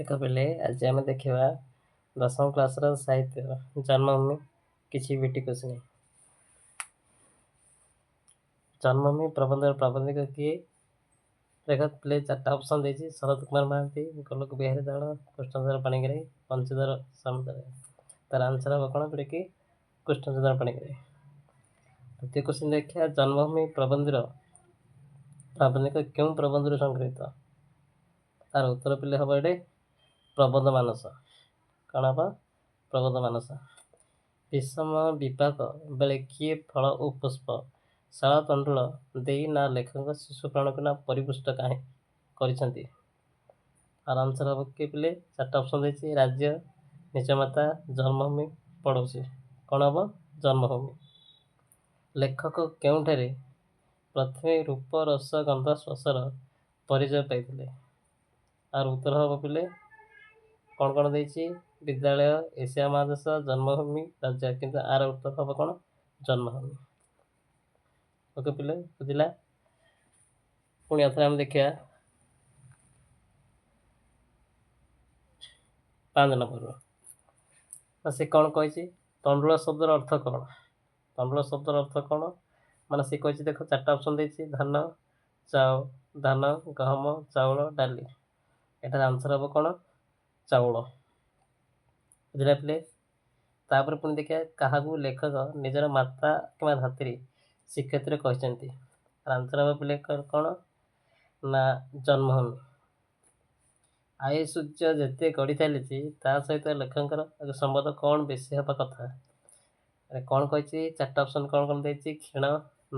ଦେଖ ପିଲେ ଆଜି ଆମେ ଦେଖିବା ଦଶମ କ୍ଲାସର ସାହିତ୍ୟ ଜନ୍ମଭୂମି କିଛି ବିଟି କୋଶ୍ଚିନ୍। ଜନ୍ମଭୂମି ପ୍ରବନ୍ଧର ପ୍ରବନ୍ଧିକ କିଏ? ଦେଖ ପିଲେ ଚାରିଟା ଅପସନ୍ ଦେଇଛି। ଶରତ କୁମାର ମହାନ୍ତି, ଗୋଲକ ବିହାରୀ ଦାଳ, କୃଷ୍ଣଚନ୍ଦ୍ର ପାଣିଗ୍ରାହୀ, ବଂଶୀଧର ସାମନ୍ତରାୟ। ତାର ଆନ୍ସର ହେବ କ'ଣ ପିଲେ? କୃଷ୍ଣଚନ୍ଦ୍ର ପାଣିଗ୍ରାହୀ। ଦ୍ୱିତୀୟ କୋଶ୍ଚିନ୍ ଦେଖିବା ଜନ୍ମଭୂମି ପ୍ରବନ୍ଧର ପ୍ରାବନ୍ଧିକ କେଉଁ ପ୍ରବନ୍ଧରୁ ସଂଗୃହୀତ? ତାର ଉତ୍ତର ପିଲେ ହେବ ଏଠି ପ୍ରବନ୍ଧ ମାନସ। କ'ଣ ହେବ? ପ୍ରବନ୍ଧ ମାନସ। ବିଷମ ବିପାକ ବେଳେ କିଏ ଫଳ ଓ ପୁଷ୍ପ ଶାଳ ତଣ୍ଡୁଳ ଦେଇ ନା ଲେଖକ ଶିଶୁ ପ୍ରାଣକୁ ନା ପରିପୁଷ୍ଟ କରିଛନ୍ତି? ଆର ଆନ୍ସର ହେବ କିଏ ପିଲେ? ଚାରିଟା ଅପସନ୍ ଦେଇଛି। ରାଜ୍ୟ, ନିଜମାତା, ଜନ୍ମଭୂମି, ପଡ଼ୋଶୀ। କ'ଣ ହେବ? ଜନ୍ମଭୂମି। ଲେଖକ କେଉଁଠାରେ ପ୍ରଥମେ ରୂପ ରସ ଗନ୍ଧ ସ୍ପର୍ଶର ପରିଚୟ ପାଇଥିଲେ? ଆର ଉତ୍ତର ହେବ ପିଲେ କ'ଣ କ'ଣ ଦେଇଛି? ବିଦ୍ୟାଳୟ, ଏସିଆ ମହାଦେଶ, ଜନ୍ମଭୂମି, ରାଜ୍ୟ। କିନ୍ତୁ ଆର ଉତ୍ତର ହେବ କ'ଣ? ଜନ୍ମଭୂମି। ଓକେ ପିଲେ, ବୁଝିଲା? ପୁଣି ଆଉଥରେ ଆମେ ଦେଖିବା 5 ନମ୍ବରରୁ। ସେ କ'ଣ କହିଛି? ତଣ୍ଡୁଳ ଶବ୍ଦର ଅର୍ଥ କ'ଣ? ତଣ୍ଡୁଳ ଶବ୍ଦର ଅର୍ଥ କ'ଣ? ମାନେ ସେ କହିଛି, ଦେଖ ଚାରିଟା ଅପସନ୍ ଦେଇଛି। ଧାନ, ଧାନ, ଗହମ, ଚାଉଳ, ଡାଲି। ଏଟାର ଆନ୍ସର ହେବ କ'ଣ? ଚାଉଳ। ବୁଝିଲା ପିଲେ? ତାପରେ ପୁଣି ଦେଖିବା କାହାକୁ ଲେଖକ ନିଜର ମାତା କିମ୍ବା ଧାତ୍ରୀ ଶିକ୍ଷୟିତ୍ରୀ କହିଛନ୍ତି? ଆନ୍ସର ହେବ ପିଲେ କ'ଣ? ନା ଜନ୍ମଭୂମି। ଆଏ ସୂର୍ଯ୍ୟ ଯେତେ ଗଡ଼ି ଚାଲିଛି ତା ସହିତ ଲେଖକଙ୍କର ସମ୍ବନ୍ଧ କ'ଣ ବେଶୀ ହେବା କଥା? କ'ଣ କହିଛି? ଚାରିଟା ଅପସନ୍ କ'ଣ କ'ଣ ଦେଇଛି? କ୍ଷୀଣ,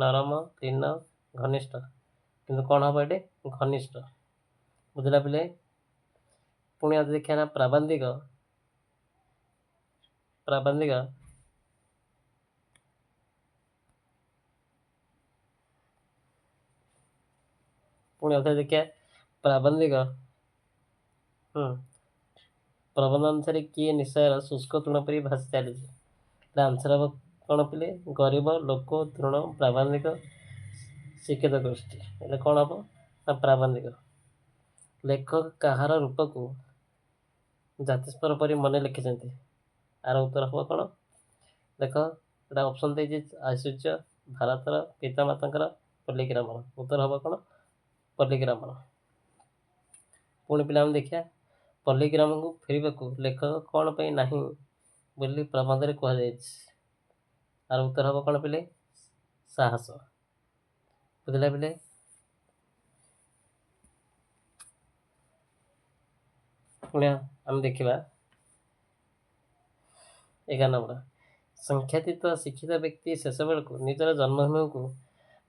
ନରମ, ଲୀନ, ଘନିଷ୍ଠ। କିନ୍ତୁ କ'ଣ ହେବ ଏଠି? ଘନିଷ୍ଠ। ବୁଝିଲା ପିଲେ? ପୁଣି ଆଉ ଦେଖିବା ନା ପ୍ରାବନ୍ଧିକ। ପୁଣି ଆଉ ଦେଖିବା ପ୍ରାବନ୍ଧିକ। ପ୍ରବନ୍ଧ ଅନୁସାରେ କିଏ ନିଶୟର ଶୁଷ୍କ ତୃଣ ପରି ଭାସି ଚାଲିଛି? ଆନ୍ସର ହେବ କ'ଣ ପିଲେ? ଗରିବ ଲୋକ, ତୃଣ, ପ୍ରାବନ୍ଧିକ, ଶିକ୍ଷିତ ଗୋଷ୍ଠୀ। ହେଲେ କ'ଣ ହେବ? ନା ପ୍ରାବନ୍ଧିକ। ଲେଖକ କାହାର ରୂପକୁ ଜାତିସ୍ୱର ପରି ମନେ ଲେଖିଛନ୍ତି? ଆର ଉତ୍ତର ହେବ କ'ଣ? ଦେଖ ଏଇଟା ଅପସନ୍ ଦେଇଛି। ଐଶ୍ୱର୍ଯ୍ୟ, ଭାରତର ପିତାମାତାଙ୍କର, ପଲ୍ଲୀଗ୍ରାମର। ଉତ୍ତର ହେବ କ'ଣ? ପଲ୍ଲୀଗ୍ରାମର। ପୁଣି ପିଲାମାନେ ଦେଖିବା ପଲ୍ଲୀଗ୍ରାମକୁ ଫେରିବାକୁ ଲେଖକ କ'ଣ ପାଇଁ ନାହିଁ ବୋଲି ପ୍ରବନ୍ଧରେ କୁହାଯାଇଛି? ଆର ଉତ୍ତର ହେବ କ'ଣ ପିଲେ? ସାହସ। ବୁଝିଲା ପିଲେ? ପୁଣି ଆମେ ଦେଖିବା 11 ନମ୍ବର। ସଂଖ୍ୟାତୀତ ଶିକ୍ଷିତ ବ୍ୟକ୍ତି ଶେଷ ବେଳକୁ ନିଜର ଜନ୍ମଭୂମିକୁ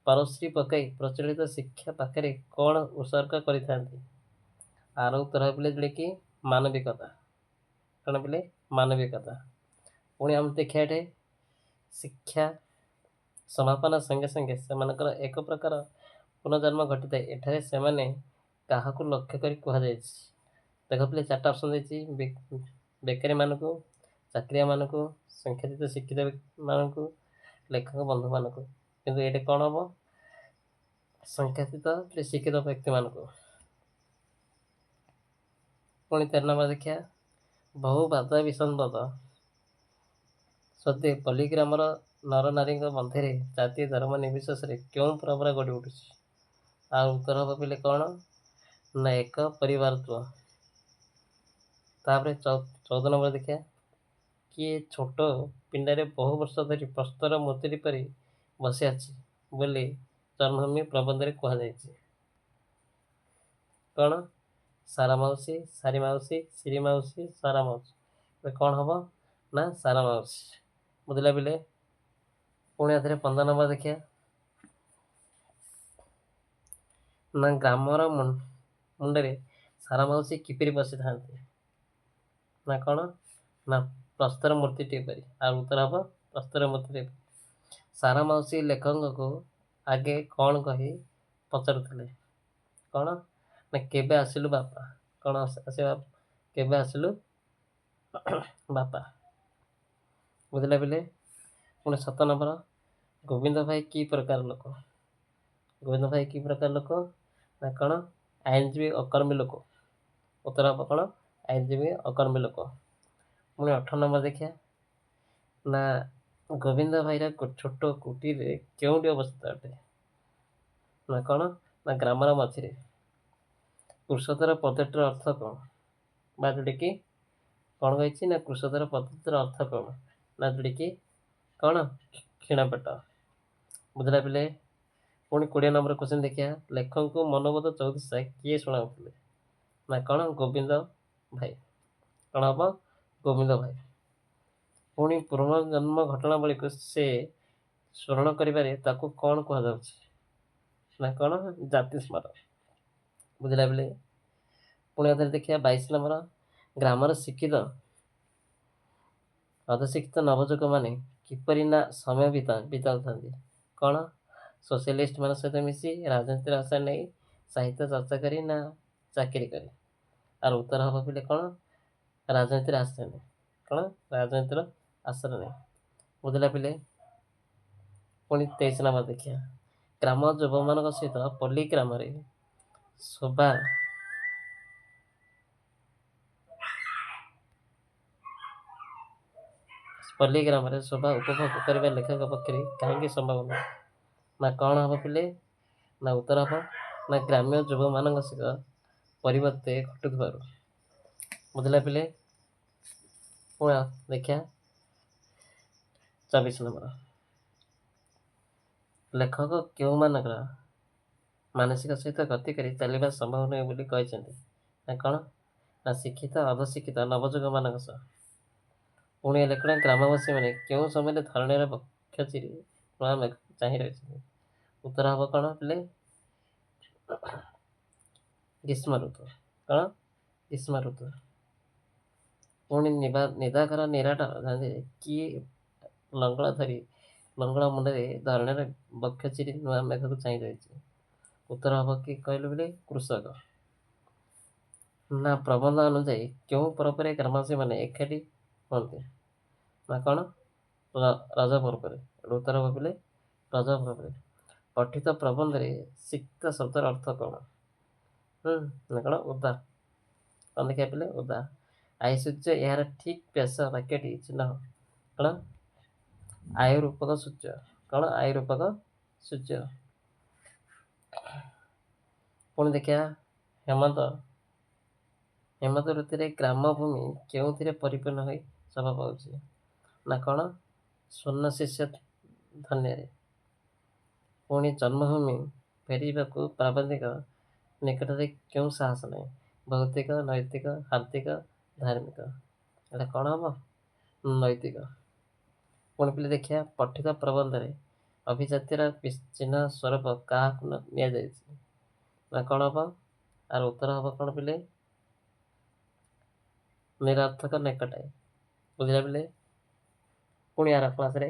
ପାରଶ୍ରୀ ପକାଇ ପ୍ରଚଳିତ ଶିକ୍ଷା ପାଖରେ କ'ଣ ଉତ୍ସର୍ଗ କରିଥାନ୍ତି? ଆର ଉତ୍ତର ହେବ ପିଲେ କି ମାନବିକତା। କ'ଣ ପିଲେ? ମାନବିକତା। ପୁଣି ଆମେ ଦେଖିବା ଏଠି ଶିକ୍ଷା ସମାପନ ସଙ୍ଗେ ସଙ୍ଗେ ସେମାନଙ୍କର ଏକ ପ୍ରକାର ପୁନର୍ଜନ୍ମ ଘଟିଥାଏ। ଏଠାରେ ସେମାନେ କାହାକୁ ଲକ୍ଷ୍ୟ କରି କୁହାଯାଇଛି? ଦେଖ ପିଲେ ଚାରିଟା ଅପସନ୍ ଦେଇଛି। ବେକାରୀମାନଙ୍କୁ, ଚାକିରିଆମାନଙ୍କୁ, ସଂଖ୍ୟାତୀତ ଶିକ୍ଷିତ ବ୍ୟକ୍ତିମାନଙ୍କୁ, ଲେଖକ ବନ୍ଧୁମାନଙ୍କୁ। କିନ୍ତୁ ଏଠି କ'ଣ ହେବ? ସଂଖ୍ୟାତୀତ ଶିକ୍ଷିତ ବ୍ୟକ୍ତିମାନଙ୍କୁ। ପୁଣି 13 ନମ୍ବର ଦେଖିବା ବହୁ ବାଦ ବିସମ୍ବାଦ ସତ୍ତ୍ୱେ ପଲ୍ଲୀଗ୍ରାମର ନରନାରୀଙ୍କ ମଧ୍ୟରେ ଜାତି ଧର୍ମ ନିର୍ବିଶେଷରେ କେଉଁ ପରମ୍ପରା ଗଢ଼ି ଉଠୁଛି? ଆଉ ଉତ୍ତର ହେବ ପିଲେ କ'ଣ? ନା ଏକ ପରିବାରତ୍ୱ। ତାପରେ 14 ନମ୍ବର ଦେଖିବା କିଏ ଛୋଟ ପିଣ୍ଡାରେ ବହୁ ବର୍ଷ ଧରି ପ୍ରସ୍ତର ମୂର୍ତ୍ତିଟି ପରି ବସି ଅଛି ବୋଲି ଜନ୍ମଭୂମି ପ୍ରବନ୍ଧରେ କୁହାଯାଇଛି? କ'ଣ? ସାରା ମାଉସୀ, ସାରି ମାଉସୀ, ସିରି ମାଉସୀ, ସାରା ମାଉସୀ। କ'ଣ ହେବ? ନା ସାରା ମାଉସୀ। ବୁଝିଲା ପିଲେ? ପୁଣି ଏଥିରେ 15 ନମ୍ବର ଦେଖିବା ନା ଗ୍ରାମର ମୁଣ୍ଡରେ ସାରା ମାଉସୀ କିପରି ବସିଥାନ୍ତି? ନା କ'ଣ? ନା ପ୍ରସ୍ତର ମୂର୍ତ୍ତିଟି ପରି। ଆଉ ଉତ୍ତର ହେବ ପ୍ରସ୍ତର ମୂର୍ତ୍ତିଟି ପରି। ସାରା ମାଉସୀ ଲେଖକଙ୍କୁ ଆଗେ କ'ଣ କହି ପଚାରୁଥିଲେ? କ'ଣ? ନା କେବେ ଆସିଲୁ ବାପା? କ'ଣ ଆସିବା? କେବେ ଆସିଲୁ ବାପା? ବୁଝିଲା ପିଲେ? ପୁଣି 17 ନମ୍ବର ଗୋବିନ୍ଦ ଭାଇ କି ପ୍ରକାର ଲୋକ? ଗୋବିନ୍ଦ ଭାଇ କି ପ୍ରକାର ଲୋକ? ନା କ'ଣ? ଆଇନଜୀବୀ ଅକର୍ମୀ ଲୋକ। ଉତ୍ତର ହେବ କ'ଣ? ଆଇନଜୀବୀ ଅକର୍ମୀ ଲୋକ। ପୁଣି 18 ନମ୍ବର ଦେଖିବା ନା ଗୋବିନ୍ଦ ଭାଇର ଛୋଟ କୁଟୀରରେ କେଉଁଠି ଅବସ୍ଥିତ ଅଟେ? ନା କ'ଣ? ନା ଗ୍ରାମର ମଝିରେ। କୃଷକର ପଦ୍ଧତିର ଅର୍ଥ କ'ଣ? ବା ଯୋଉଟାକି କ'ଣ କହିଛି ନା କୃଷକର ପଦ୍ଧତିର ଅର୍ଥ କ'ଣ? ନା ଯୋଉଟାକି କ'ଣ? କ୍ଷୀଣ ପେଟ। ବୁଝିଲା ପିଲେ? ପୁଣି 20 ନମ୍ବର କ୍ୱେଶ୍ଚନ୍ ଦେଖିବା ଲେଖକଙ୍କୁ ମନୋବୋଧ ଚଉତିଶା କିଏ ଶୁଣାଉଥିଲେ? ନା କ'ଣ? ଗୋବିନ୍ଦ ଭାଇ। କ'ଣ ହବ? ଗୋବିନ୍ଦ ଭାଇ। ପୁଣି ପୂର୍ବଜନ୍ମ ଘଟଣାବଳୀକୁ ସେ ସ୍ମରଣ କରିବାରେ ତାକୁ କ'ଣ କୁହାଯାଉଛି? ନା କ'ଣ? ଜାତି ସ୍ମରଣ। ବୁଝିଲା ପିଲେ? ପୁଣି ଆଉଥରେ ଦେଖିବା 22 ନମ୍ବର ଗ୍ରାମର ଶିକ୍ଷିତ ଅର୍ଦ୍ଧଶିକ୍ଷିତ ନବଯୁବକମାନେ କିପରି ନା ସମୟ ବିତାଉଥାନ୍ତି? କ'ଣ? ସୋସିଆଲିଷ୍ଟ ମାନଙ୍କ ସହିତ ମିଶି ରାଜନୀତିର ଆଶା ନେଇ ସାହିତ୍ୟ ଚର୍ଚ୍ଚା କରି ନା ଚାକିରି କରି? ଆର ଉତ୍ତର ହବ ପିଲେ କ'ଣ? ରାଜନୀତିର ଆଶା ନେଇ। କ'ଣ? ରାଜନୀତିର ଆଶ୍ରୟ ନେଇ। ବୁଝିଲା ପିଲେ? ପୁଣି 23 ନମ୍ବର ଦେଖିବା ଗ୍ରାମ ଯୁବକମାନଙ୍କ ସହିତ ପଲ୍ଲୀ ଗ୍ରାମରେ ଶୋଭା ଉପଭୋଗ କରିବା ଲେଖକ ପକ୍ଷରେ କାହିଁକି ସମ୍ଭବ ନୁହେଁ? ନା କ'ଣ ହବ ପିଲେ? ନା ଉତ୍ତର ହବ ନା ଗ୍ରାମ୍ୟ ଯୁବକମାନଙ୍କ ସହିତ ପରିବର୍ତ୍ତେ ଘଟୁଥିବାରୁ। ବୁଝିଲା ପିଲେ? ପୁଣି ଦେଖିବା 24 ନମ୍ବର ଲେଖକ କେଉଁମାନଙ୍କର ମାନସିକ ସହିତ ଗତି କରି ଚାଲିବା ସମ୍ଭବ ନୁହେଁ ବୋଲି କହିଛନ୍ତି? ନା କ'ଣ? ନା ଶିକ୍ଷିତ ଅର୍ଦ୍ଧଶିକ୍ଷିତ ନବଯୁବକମାନଙ୍କ ସହ। ପୁଣି ଲେଖକ ଗ୍ରାମବାସୀମାନେ କେଉଁ ସମୟରେ ଧରଣୀର ବକ୍ଷ ଚିରି ନୂଆ ମେଘକୁ ଚାହିଁ ରହିଛନ୍ତି? ଉତ୍ତର ହବ କ'ଣ ପିଲେ? ଗ୍ରୀଷ୍ମ ଋତୁ। କ'ଣ? ଗ୍ରୀଷ୍ମ ଋତୁ। ପୁଣି ନିଦାଘର ନିରାଟ ଧାନ୍ଦିରେ କିଏ ଲଙ୍ଗଳ ମୁଣ୍ଡରେ ଧରଣୀର ବକ୍ଷ ଚିରି ନୂଆ ମେଘକୁ ଚାହିଁ ରହିଛି? ଉତ୍ତର ହବ କି କହିଲୁ ବୋଲି? କୃଷକ। ନା ପ୍ରବନ୍ଧ ଅନୁଯାୟୀ କେଉଁ ପର୍ବରେ ଗ୍ରାମବାସୀମାନେ ଏକାଠି ହୁଅନ୍ତି? ନା କ'ଣ? ରଜ ପର୍ବରେ। ଉତ୍ତର ହବ ପିଲେ ରଜ ପର୍ବରେ। ପଠିତ ପ୍ରବନ୍ଧରେ ସିକ୍ତ ଶବ୍ଦର ଅର୍ଥ କ'ଣ? ନା କ'ଣ? ଓଦା। କ'ଣ ଦେଖିବା ପିଲେ? ଓଦା। ଆଇସୂର୍ଯ୍ୟ ଏହାର ଠିକ୍ ବ୍ୟାସ ବାକ୍ୟଟି ଚିହ୍ନ। କ'ଣ? ଆୟୁ ରୂପକ ସୂର୍ଯ୍ୟ। କ'ଣ? ଆୟୁ ରୂପକ ସୂର୍ଯ୍ୟ। ପୁଣି ଦେଖିବା ହେମନ୍ତ ଋତୁରେ ଗ୍ରାମ ଭୂମି କେଉଁଥିରେ ପରିପୂର୍ଣ୍ଣ ହୋଇ ଶୋଭା ପାଉଛି? ନା କ'ଣ? ସ୍ୱର୍ଣ୍ଣ ଶିଷ୍ୟ ଧନ୍ୟରେ। ପୁଣି ଜନ୍ମଭୂମି ଫେରିବାକୁ ପ୍ରାବନ୍ଧିକ ନିକଟରେ କେଉଁ ସାହସ ନାହିଁ? ଭୌତିକ, ନୈତିକ, ହାର୍ଦ୍ଦିକ, ଧାର୍ମିକ। ଏଇଟା କ'ଣ ହବ? ନୈତିକ। ପୁଣି ପିଲେ ଦେଖିବା ପଠିତ ପ୍ରବନ୍ଧରେ ଅଭିଜାତ୍ୟର ଚିହ୍ନ ସ୍ୱରୂପ କାହାକୁ ନିଆଯାଇଛି? ନା କ'ଣ ହବ? ଆର ଉତ୍ତର ହବ କ'ଣ ପିଲେ? ନିରର୍ଥକ ନିକଟାଇ। ବୁଝିଲା ପିଲେ? ପୁଣି ଆର କ୍ଲାସରେ